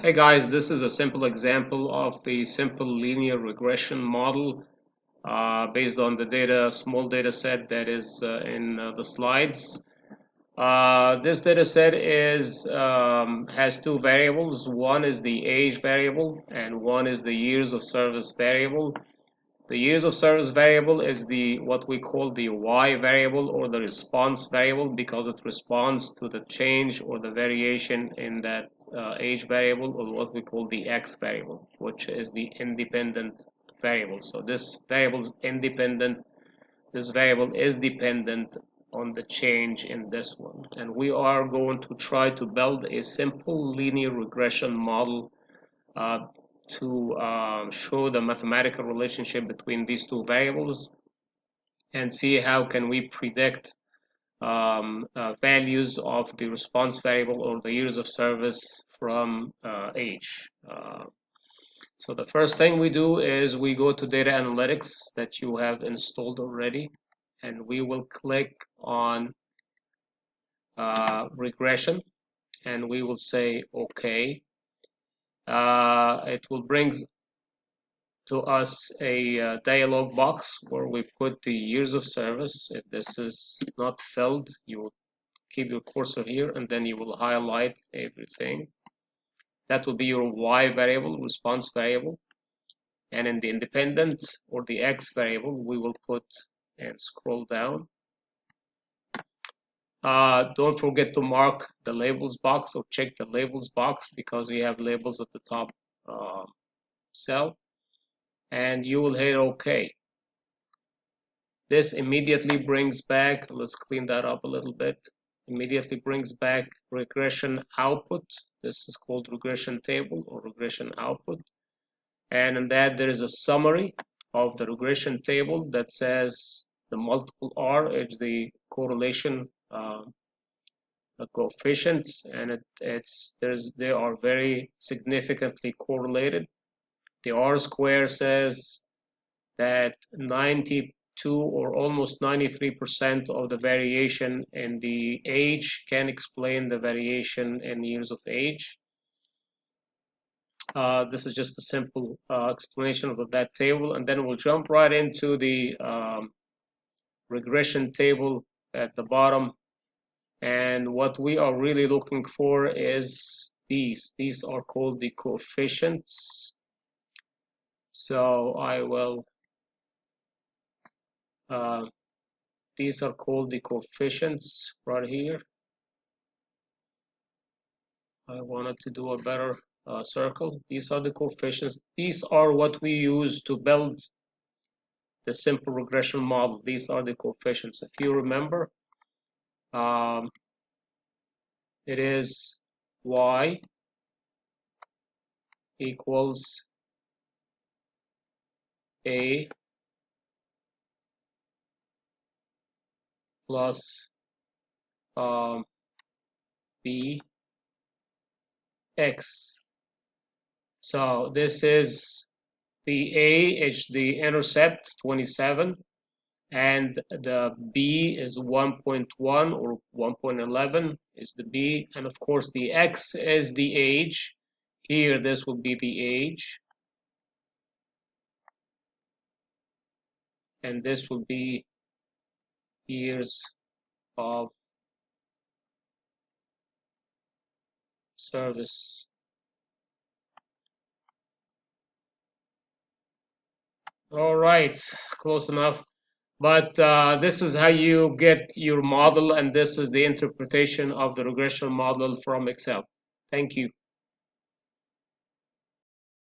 Hey guys, this is a simple example of the simple linear regression model based on the small data set that is in the slides. This data set has two variables. One is the age variable and one is the years of service variable. The years of service variable is what we call the Y variable or the response variable because it responds to the change or the variation in that age variable, or what we call the X variable, which is the independent variable. So this variable is independent. This variable is dependent on the change in this one. And we are going to try to build a simple linear regression model uh, to show the mathematical relationship between these two variables and see how can we predict values of the response variable or the years of service from age. So the first thing we do is we go to data analytics that you have installed already, and we will click on regression, and we will say okay. It will bring to us a dialog box where we put the years of service. If this is not filled, you will keep your cursor here and then you will highlight everything. That will be your Y variable, response variable. And in the independent or the X variable, we will put and scroll down. Don't forget to mark the labels box or check the labels box because we have labels at the top cell. And you will hit OK. This immediately brings back, let's clean that up a little bit, immediately brings back regression output. This is called regression table or regression output. And in that there is a summary of the regression table that says the multiple R is the correlation coefficients, and they are very significantly correlated. The R square says that 92 or almost 93% of the variation in the age can explain the variation in years of age. This is just a simple explanation of that table, and then we'll jump right into the regression table at the bottom. And what we are really looking for is these. These are called the coefficients. So I will these are called the coefficients right here. I wanted to do a better circle. These are the coefficients. These are what we use to build the simple regression model. These are the coefficients. If you remember, it is y equals a plus b x. So this is the a is the intercept 27, and the b is 1.1 or 1.11 is the b, and of course the x is the age. Here this will be the age, and this will be years of service. All right, close enough. But this is how you get your model, and this is the interpretation of the regression model from Excel. Thank you.